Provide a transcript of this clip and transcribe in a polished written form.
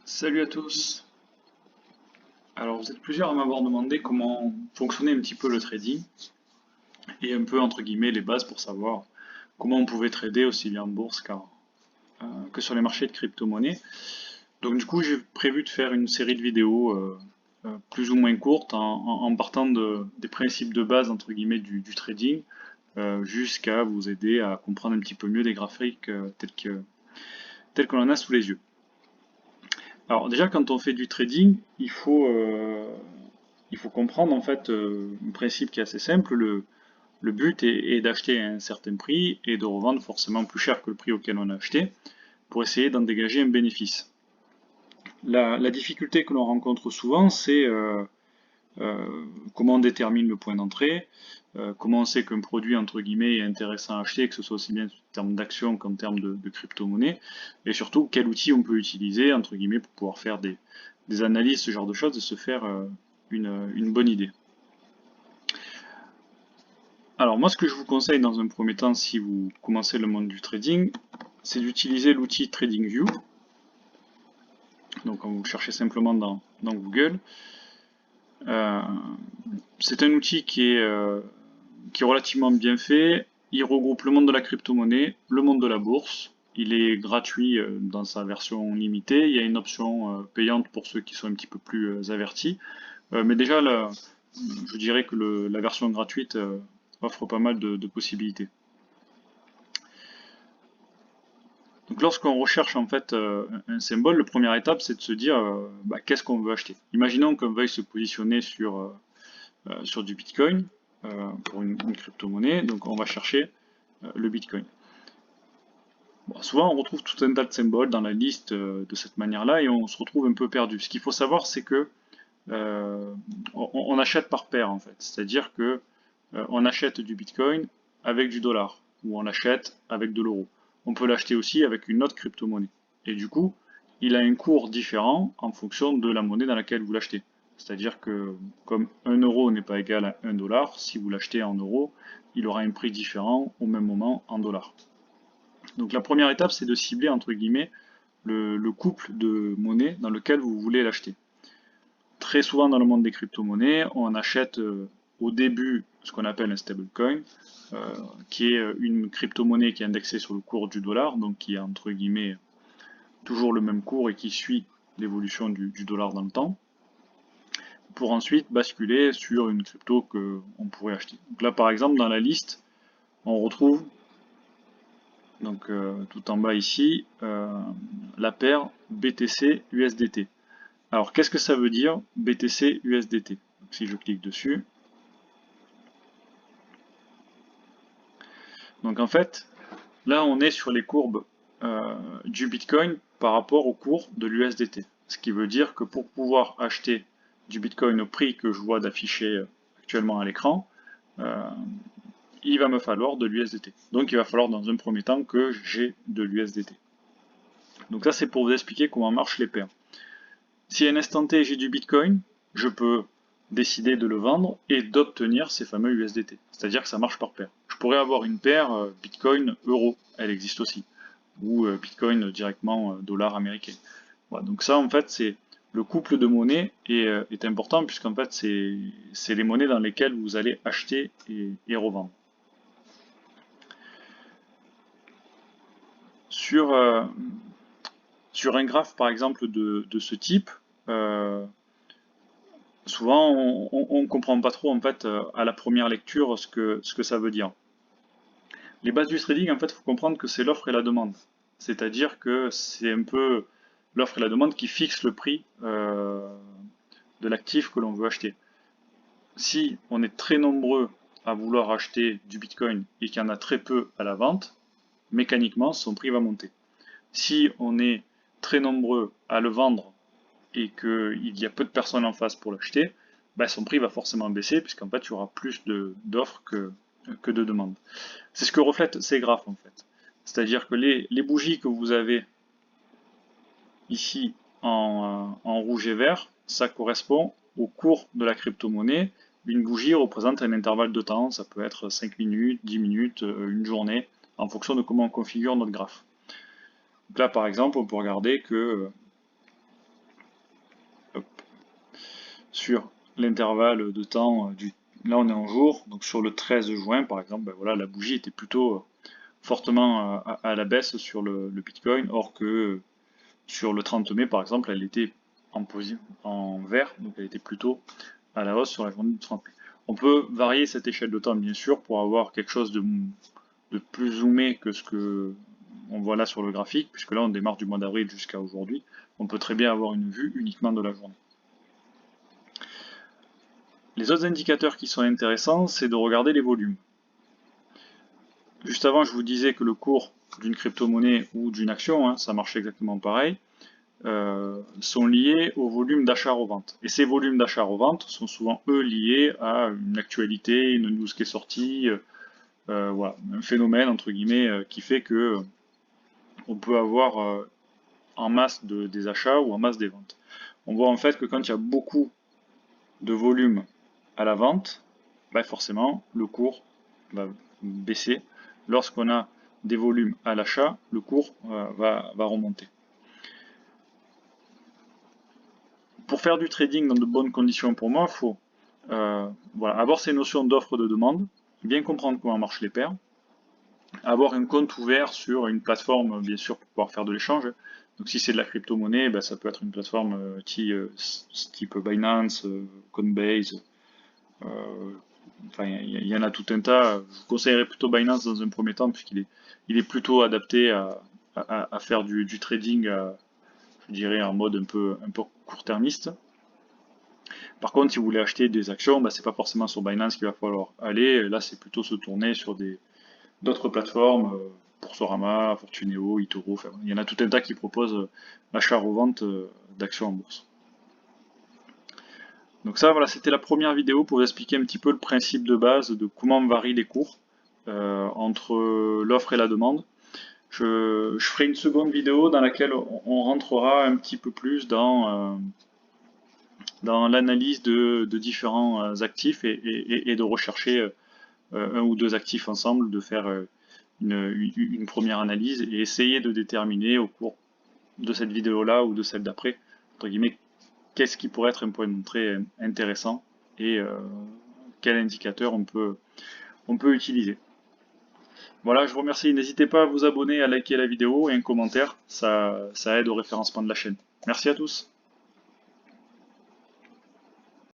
Salut à tous. Alors vous êtes plusieurs à m'avoir demandé comment fonctionnait un petit peu le trading et un peu entre guillemets les bases pour savoir comment on pouvait trader aussi bien en bourse que sur les marchés de crypto-monnaies. Donc du coup j'ai prévu de faire une série de vidéos plus ou moins courtes en partant des principes de base entre guillemets du trading jusqu'à vous aider à comprendre un petit peu mieux des graphiques tels que l'on a sous les yeux. Alors déjà quand on fait du trading, il faut comprendre en fait un principe qui est assez simple. Le but est d'acheter à un certain prix et de revendre forcément plus cher que le prix auquel on a acheté pour essayer d'en dégager un bénéfice. La difficulté que l'on rencontre souvent, c'est comment on détermine le point d'entrée, comment on sait qu'un produit entre guillemets est intéressant à acheter, que ce soit aussi bien en termes d'action qu'en termes de crypto-monnaie, et surtout quel outil on peut utiliser entre guillemets pour pouvoir faire des analyses, ce genre de choses, et se faire une bonne idée. Alors moi ce que je vous conseille dans un premier temps si vous commencez le monde du trading, c'est d'utiliser l'outil TradingView. Donc quand vous cherchez simplement dans Google, euh, c'est un outil qui est relativement bien fait. Il regroupe le monde de la crypto-monnaie, le monde de la bourse. Il est gratuit dans sa version limitée. Il y a une option payante pour ceux qui sont un petit peu plus avertis. Mais déjà, là, je dirais que la version gratuite offre pas mal de possibilités. Donc lorsqu'on recherche en fait un symbole, la première étape c'est de se dire qu'est-ce qu'on veut acheter. Imaginons qu'on veuille se positionner sur du Bitcoin pour une crypto-monnaie, donc on va chercher le Bitcoin. Bon, souvent on retrouve tout un tas de symboles dans la liste de cette manière-là et on se retrouve un peu perdu. Ce qu'il faut savoir c'est que on achète par paire en fait, c'est-à-dire que on achète du Bitcoin avec du dollar ou on l'achète avec de l'euro. On peut l'acheter aussi avec une autre crypto-monnaie. Et du coup, il a un cours différent en fonction de la monnaie dans laquelle vous l'achetez. C'est-à-dire que comme 1 euro n'est pas égal à 1 dollar, si vous l'achetez en euros, il aura un prix différent au même moment en dollars. Donc la première étape, c'est de cibler entre guillemets le couple de monnaies dans lequel vous voulez l'acheter. Très souvent dans le monde des crypto-monnaies, on achète au début ce qu'on appelle un stablecoin, qui est une crypto-monnaie qui est indexée sur le cours du dollar, donc qui a entre guillemets toujours le même cours et qui suit l'évolution du dollar dans le temps, pour ensuite basculer sur une crypto qu'on pourrait acheter. Donc là par exemple dans la liste, on retrouve donc tout en bas ici la paire BTC USDT. Alors qu'est-ce que ça veut dire BTC USDT? Si je clique dessus, donc en fait, là on est sur les courbes du Bitcoin par rapport au cours de l'USDT. Ce qui veut dire que pour pouvoir acheter du Bitcoin au prix que je vois d'afficher actuellement à l'écran, euh, il va me falloir de l'USDT. Donc il va falloir dans un premier temps que j'ai de l'USDT. Donc ça c'est pour vous expliquer comment marchent les paires. Si à un instant T j'ai du Bitcoin, je peux décider de le vendre et d'obtenir ces fameux USDT. C'est-à-dire que ça marche par paire. Je pourrais avoir une paire Bitcoin-Euro, elle existe aussi, ou Bitcoin directement dollar américain. Voilà, donc ça en fait c'est le couple de monnaies est important puisqu'en fait c'est les monnaies dans lesquelles vous allez acheter et revendre. Sur, sur un graphe par exemple de ce type, euh, souvent on ne comprend pas trop en fait à la première lecture ce que ça veut dire. Les bases du trading en fait il faut comprendre que c'est l'offre et la demande. C'est-à-dire que c'est un peu l'offre et la demande qui fixent le prix de l'actif que l'on veut acheter. Si on est très nombreux à vouloir acheter du Bitcoin et qu'il y en a très peu à la vente, mécaniquement son prix va monter. Si on est très nombreux à le vendre et qu'il y a peu de personnes en face pour l'acheter, bah, son prix va forcément baisser puisqu'en fait il y aura plus d'offres que de demandes. C'est ce que reflètent ces graphes en fait. C'est-à-dire que les bougies que vous avez ici en rouge et vert, ça correspond au cours de la crypto-monnaie. Une bougie représente un intervalle de temps, ça peut être 5 minutes, 10 minutes, une journée, en fonction de comment on configure notre graphe. Donc là par exemple, on peut regarder que sur l'intervalle de temps là on est en jour, donc sur le 13 juin par exemple, ben voilà, la bougie était plutôt fortement à la baisse sur le Bitcoin, or que sur le 30 mai par exemple, elle était en vert, donc elle était plutôt à la hausse sur la journée du 30 mai. On peut varier cette échelle de temps bien sûr pour avoir quelque chose de plus zoomé que ce que on voit là sur le graphique, puisque là on démarre du mois d'avril jusqu'à aujourd'hui. On peut très bien avoir une vue uniquement de la journée. Les autres indicateurs qui sont intéressants, c'est de regarder les volumes. Juste avant, je vous disais que le cours d'une crypto-monnaie ou d'une action, hein, ça marche exactement pareil, sont liés au volume d'achat-revente. Et ces volumes d'achat-revente sont souvent, eux, liés à une actualité, une news qui est sortie, voilà, un phénomène, entre guillemets, qui fait que on peut avoir en masse des achats ou en masse des ventes. On voit en fait que quand il y a beaucoup de volume à la vente, bah forcément le cours va baisser. Lorsqu'on a des volumes à l'achat, le cours va remonter. Pour faire du trading dans de bonnes conditions pour moi, il faut voilà, avoir ces notions d'offre de demande, bien comprendre comment marchent les paires, avoir un compte ouvert sur une plateforme, bien sûr, pour pouvoir faire de l'échange. Donc si c'est de la crypto-monnaie, ben, ça peut être une plateforme type Binance, Coinbase, enfin il y en a tout un tas. Je vous conseillerais plutôt Binance dans un premier temps, puisqu'il est plutôt adapté à faire du trading, je dirais, en mode un peu court-termiste. Par contre, si vous voulez acheter des actions, ben, c'est pas forcément sur Binance qu'il va falloir aller. Là, c'est plutôt se tourner sur d'autres plateformes, Boursorama, Fortuneo, eToro, enfin, il y en a tout un tas qui proposent l'achat-revente d'actions en bourse. Donc ça, voilà, c'était la première vidéo pour vous expliquer un petit peu le principe de base de comment varient les cours entre l'offre et la demande. Je ferai une seconde vidéo dans laquelle on rentrera un petit peu plus dans l'analyse de différents actifs et de rechercher un ou deux actifs ensemble, de faire une première analyse et essayer de déterminer au cours de cette vidéo-là ou de celle d'après, entre guillemets, qu'est-ce qui pourrait être un point d'entrée intéressant et quel indicateur on peut utiliser. Voilà, je vous remercie. N'hésitez pas à vous abonner, à liker la vidéo et un commentaire, ça aide au référencement de la chaîne. Merci à tous.